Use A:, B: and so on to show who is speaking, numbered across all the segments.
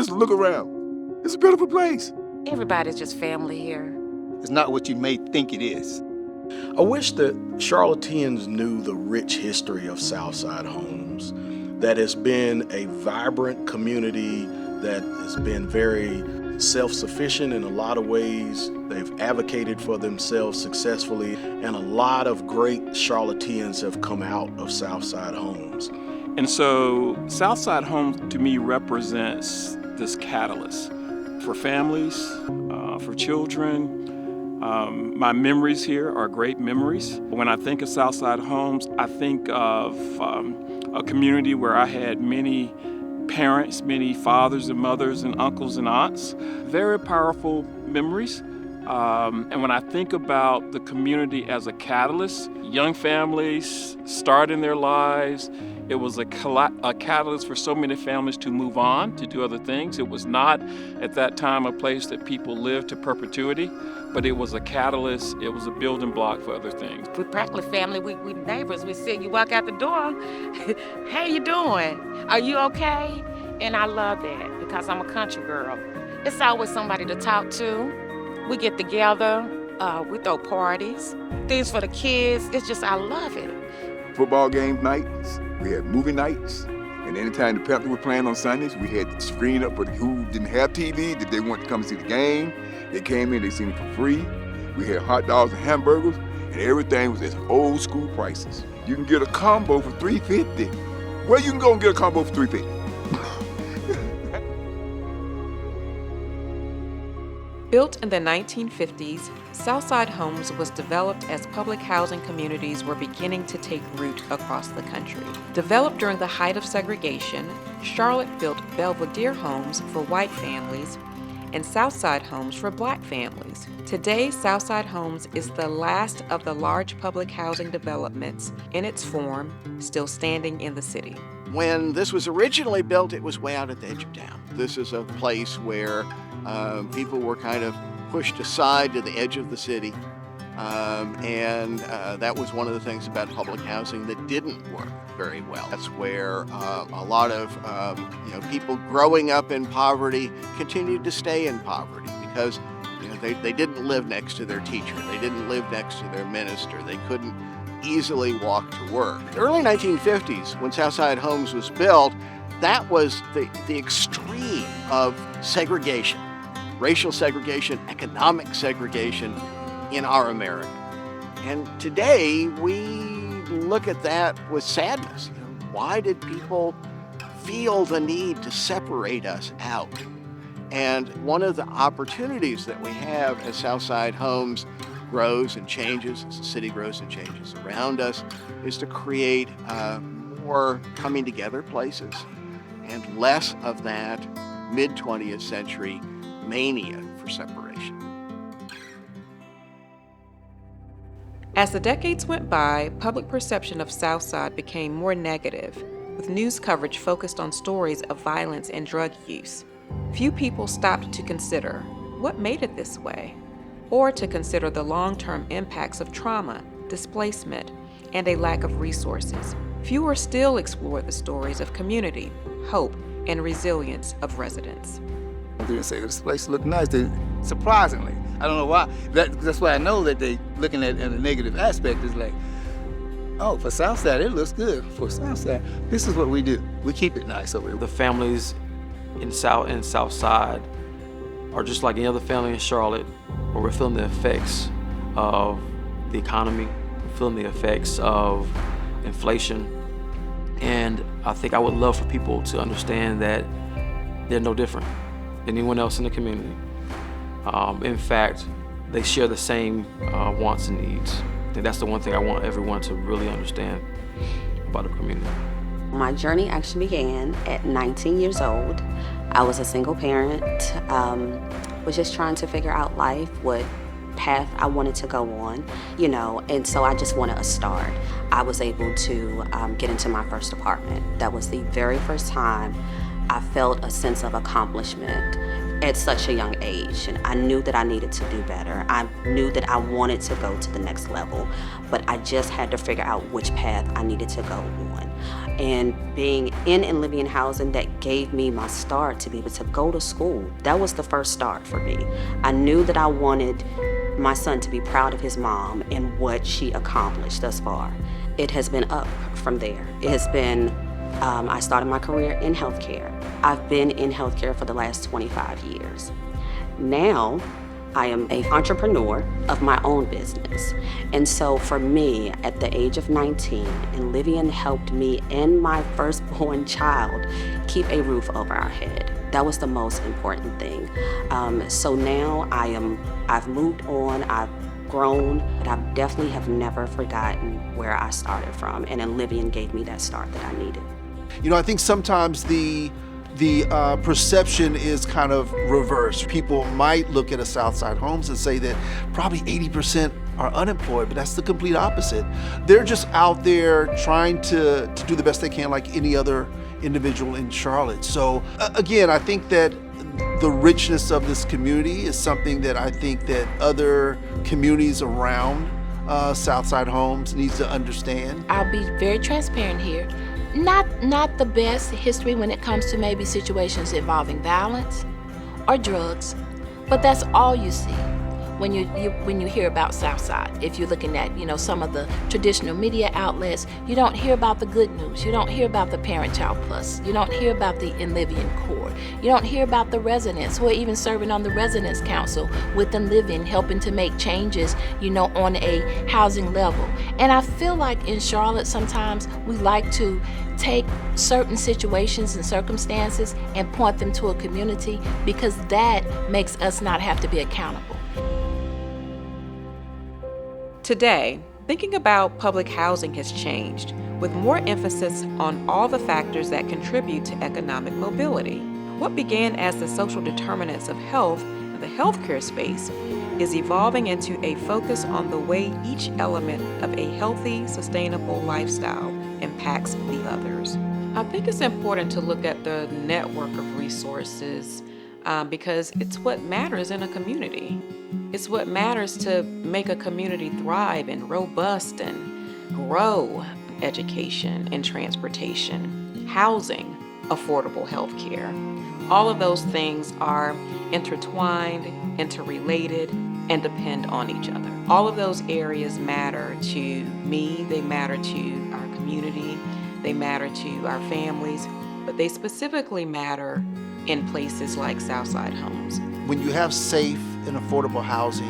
A: Just look around. It's a beautiful place.
B: Everybody's just family here.
C: It's not what you may think it is.
D: I wish that Charlotteans knew the rich history of Southside Homes, that it's been a vibrant community that has been very self-sufficient in a lot of ways. They've advocated for themselves successfully, and a lot of great Charlotteans have come out of Southside Homes.
E: And so Southside Homes to me represents this catalyst for families, for children. My memories here are great memories. When I think of Southside Homes, I think of a community where I had many parents, many fathers and mothers and uncles and aunts. Very powerful memories. And when I think about the community as a catalyst, young families starting their lives, it was a catalyst for so many families to move on, to do other things. It was not at that time a place that people lived to perpetuity, but it was a catalyst, it was a building block for other things.
B: We practically family, we neighbors. We see you walk out the door, how you doing? Are you okay? And I love that because I'm a country girl. It's always somebody to talk to. We get together, we throw parties, things for the kids. It's just, I love it.
A: Football game nights, we had movie nights, and anytime the Panthers were playing on Sundays, we had the screen up for who didn't have TV, that they wanted to come see the game. They came in, they seen it for free. We had hot dogs and hamburgers, and everything was at old school prices. You can get a combo for $3.50. Well, you can go and get a combo for $3.50.
F: Built in the 1950s, Southside Homes was developed as public housing communities were beginning to take root across the country. Developed during the height of segregation, Charlotte built Belvedere homes for white families and Southside Homes for black families. Today, Southside Homes is the last of the large public housing developments in its form, still standing in the city.
G: When this was originally built, it was way out at the edge of town. This is a place where people were kind of pushed aside to the edge of the city. And that was one of the things about public housing that didn't work very well. That's where a lot of people growing up in poverty continued to stay in poverty because they didn't live next to their teacher. They didn't live next to their minister. They couldn't easily walk to work. The early 1950s, when Southside Homes was built, that was the extreme of segregation, racial segregation, economic segregation in our America. And today we look at that with sadness. Why did people feel the need to separate us out? And one of the opportunities that we have as Southside Homes grows and changes, as the city grows and changes around us, is to create more coming together places and less of that mid-20th century mania for separation.
F: As the decades went by, public perception of Southside became more negative, with news coverage focused on stories of violence and drug use. Few people stopped to consider what made it this way, or to consider the long-term impacts of trauma, displacement, and a lack of resources. Fewer still explore the stories of community, hope, and resilience of residents.
C: They say this place look nice. Surprisingly, I don't know why. That's why I know that they looking at it in a negative aspect. Is like, oh, for Southside it looks good. For Southside, this is what we do. We keep it nice over here.
H: The families in Southside are just like any other family in Charlotte, where we're feeling the effects of the economy, we're feeling the effects of inflation, and I think I would love for people to understand that they're no different than anyone else in the community. In fact, they share the same wants and needs. I think that's the one thing I want everyone to really understand about the community.
I: My journey actually began at 19 years old. I was a single parent, was just trying to figure out life, what path I wanted to go on, and so I just wanted a start. I was able to get into my first apartment. That was the very first time I felt a sense of accomplishment at such a young age, and I knew that I needed to do better. I knew that I wanted to go to the next level, but I just had to figure out which path I needed to go on. And being in INLIVIAN housing, that gave me my start to be able to go to school. That was the first start for me. I knew that I wanted my son to be proud of his mom and what she accomplished thus far. It has been up from there. It has been, I started my career in healthcare. I've been in healthcare for the last 25 years. Now, I am an entrepreneur of my own business. And so for me, at the age of 19, INLIVIAN helped me and my firstborn child keep a roof over our head. That was the most important thing. So now I've moved on, I've grown, but I definitely have never forgotten where I started from. And INLIVIAN gave me that start that I needed.
J: You know, I think sometimes the perception is kind of reversed. People might look at a Southside Homes and say that probably 80% are unemployed, but that's the complete opposite. They're just out there trying to do the best they can like any other individual in Charlotte. So again, I think that the richness of this community is something that I think that other communities around Southside Homes needs to understand.
K: I'll be very transparent here. Not the best history when it comes to maybe situations involving violence or drugs, but that's all you see when you hear about Southside. If you're looking at, some of the traditional media outlets, you don't hear about the good news. You don't hear about the Parent-Child Plus. You don't hear about the INLIVIAN Core. You don't hear about the residents who are even serving on the Residents Council with INLIVIAN, helping to make changes, on a housing level. And I feel like in Charlotte sometimes we like to take certain situations and circumstances and point them to a community because that makes us not have to be accountable.
F: Today, thinking about public housing has changed, with more emphasis on all the factors that contribute to economic mobility. What began as the social determinants of health in the healthcare space is evolving into a focus on the way each element of a healthy, sustainable lifestyle impacts the others. I think it's important to look at the network of resources because it's what matters in a community. It's what matters to make a community thrive and robust and grow. Education and transportation, housing, affordable health care. All of those things are intertwined, interrelated, and depend on each other. All of those areas matter to me, they matter to our community, they matter to our families, but they specifically matter in places like Southside Homes.
J: When you have safe and affordable housing,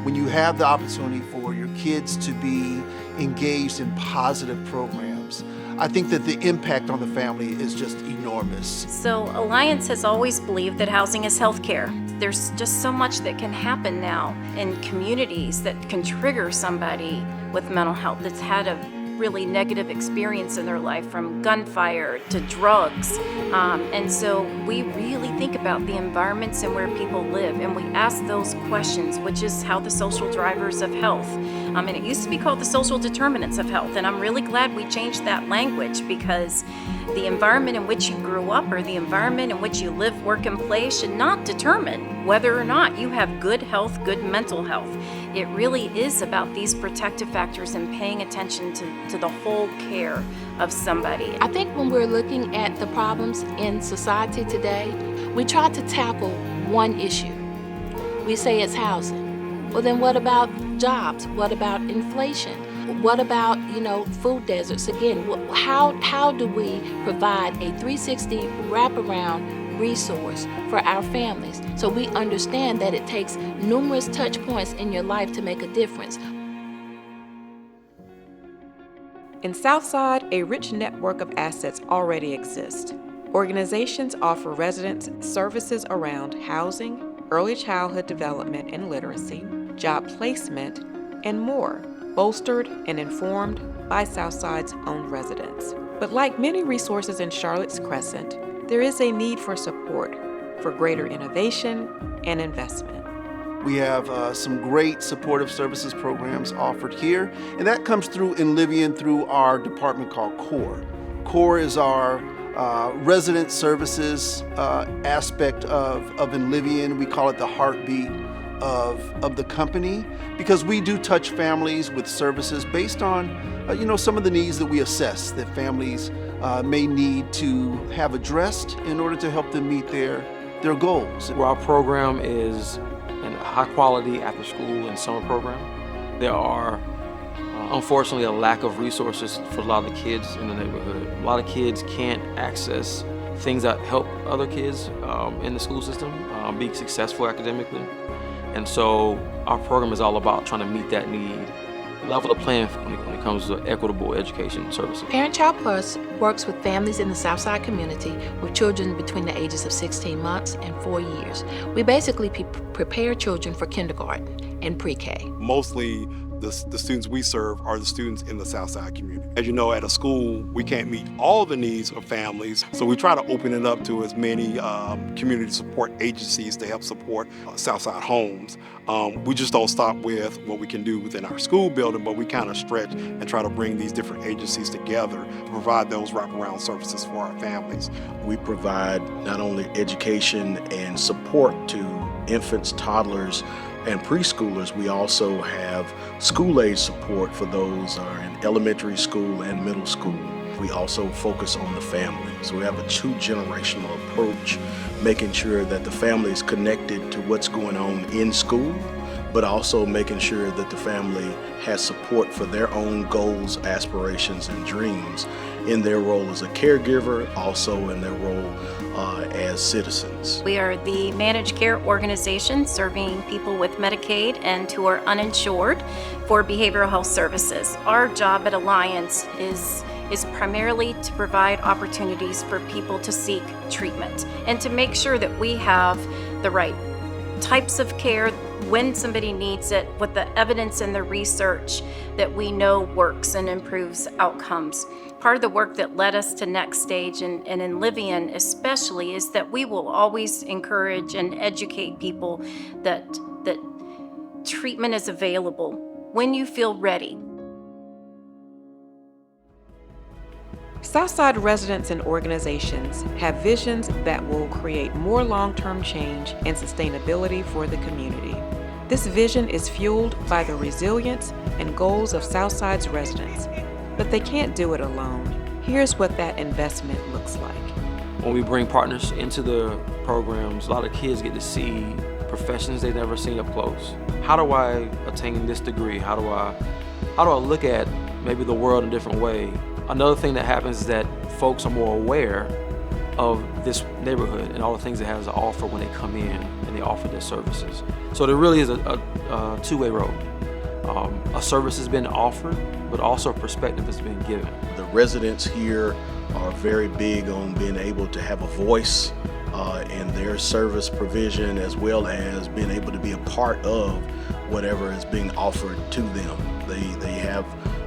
J: when you have the opportunity for your kids to be engaged in positive programs, I think that the impact on the family is just enormous.
L: So Alliance has always believed that housing is healthcare. There's just so much that can happen now in communities that can trigger somebody with mental health that's had a really negative experience in their life, from gunfire to drugs. And so we really think about the environments and where people live, and we ask those questions, which is how the social drivers of health. And it used to be called the social determinants of health, and I'm really glad we changed that language, because the environment in which you grew up or the environment in which you live, work, and play should not determine whether or not you have good health, good mental health. It really is about these protective factors and paying attention to the whole care of somebody.
K: I think when we're looking at the problems in society today, we try to tackle one issue. We say it's housing. Well, then what about jobs? What about inflation? What about, food deserts? Again, how do we provide a 360 wraparound resource for our families so we understand that it takes numerous touch points in your life to make a difference?
F: In Southside, a rich network of assets already exists. Organizations offer residents services around housing, early childhood development and literacy, job placement, and more, bolstered and informed by Southside's own residents. But like many resources in Charlotte's Crescent, there is a need for support, for greater innovation and investment.
J: We have some great supportive services programs offered here, and that comes through INLIVIAN through our department called CORE. CORE is our resident services aspect of INLIVIAN. We call it the heartbeat of the company, because we do touch families with services based on some of the needs that we assess that families may need to have addressed in order to help them meet their goals.
H: Where our program is a high quality after school and summer program, there are unfortunately a lack of resources for a lot of the kids in the neighborhood. A lot of kids can't access things that help other kids in the school system be successful academically. And so our program is all about trying to meet that need, level the playing field when it comes to equitable education services.
K: Parent Child Plus works with families in the Southside community with children between the ages of 16 months and 4 years. We basically prepare children for kindergarten and pre-K.
M: Mostly the students we serve are the students in the Southside community. As you know, at a school, we can't meet all the needs of families, so we try to open it up to as many community support agencies to help support Southside Homes. We just don't stop with what we can do within our school building, but we kind of stretch and try to bring these different agencies together to provide those wraparound services for our families.
D: We provide not only education and support to infants, toddlers, and preschoolers, we also have school-age support for those who are in elementary school and middle school. We also focus on the family. So we have a two-generational approach, making sure that the family is connected to what's going on in school, but also making sure that the family has support for their own goals, aspirations, and dreams in their role as a caregiver, also in their role as citizens.
L: We are the managed care organization serving people with Medicaid and who are uninsured for behavioral health services. Our job at Alliance is primarily to provide opportunities for people to seek treatment and to make sure that we have the right types of care when somebody needs it, with the evidence and the research that we know works and improves outcomes. Part of the work that led us to Next Stage and INLIVIAN especially is that we will always encourage and educate people that treatment is available when you feel ready.
F: Southside residents and organizations have visions that will create more long-term change and sustainability for the community. This vision is fueled by the resilience and goals of Southside's residents, but they can't do it alone. Here's what that investment looks like.
H: When we bring partners into the programs, a lot of kids get to see professions they've never seen up close. How do I attain this degree? How do I look at maybe the world in a different way? Another thing that happens is that folks are more aware of this neighborhood and all the things it has to offer when they come in and they offer their services. So there really is a two-way road. A service has been offered, but also a perspective has been given.
D: The residents here are very big on being able to have a voice in their service provision, as well as being able to be a part of whatever is being offered to them. They have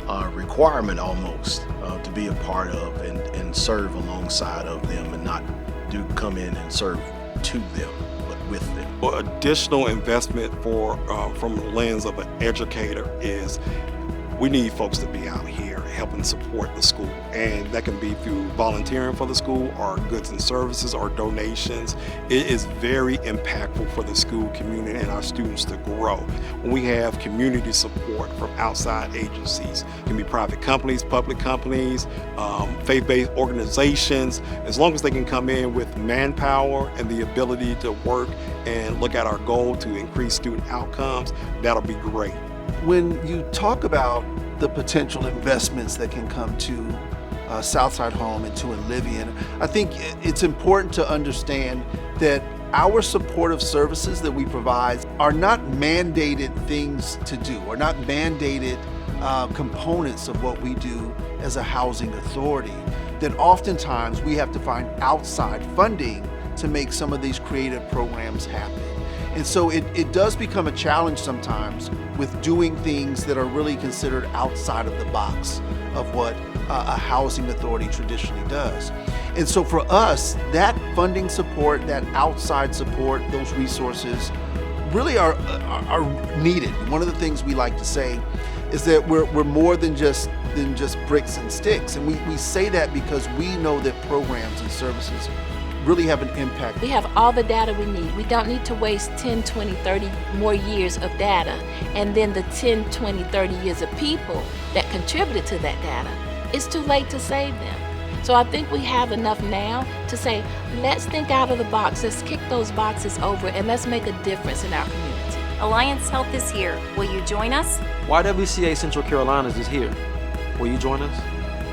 D: a requirement almost to be a part of and serve alongside of them, and not do come in and serve to them, but with them.
M: Well, additional investment from the lens of an educator is we need folks to be out here helping support the school, and that can be through volunteering for the school or goods and services or donations. It is very impactful for the school community and our students to grow. When we have community support from outside agencies, it can be private companies, public companies, faith-based organizations, as long as they can come in with manpower and the ability to work and look at our goal to increase student outcomes, that'll be great.
J: When you talk about the potential investments that can come to Southside Home and to INLIVIAN, I think it's important to understand that our supportive services that we provide are not mandated things to do, or not mandated components of what we do as a housing authority, that oftentimes we have to find outside funding to make some of these creative programs happen. And so it does become a challenge sometimes with doing things that are really considered outside of the box of what a housing authority traditionally does. And so for us, that funding support, that outside support, those resources really are needed. One of the things we like to say is that we're more than just bricks and sticks. And we say that because we know that programs and services really have an impact.
K: We have all the data we need. We don't need to waste 10, 20, 30 more years of data, and then the 10, 20, 30 years of people that contributed to that data. It's too late to save them. So I think we have enough now to say, let's think out of the box, let's kick those boxes over, and let's make a difference in our community.
L: Alliance Health is here. Will you join us?
H: YWCA Central Carolinas is here. Will you join us?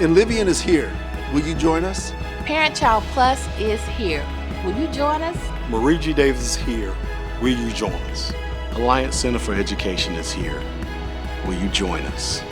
J: INLIVIAN is here. Will you join us?
K: Parent Child Plus is here. Will you join us?
M: Marie G. Davis is here. Will you join us?
D: Alliance Center for Education is here. Will you join us?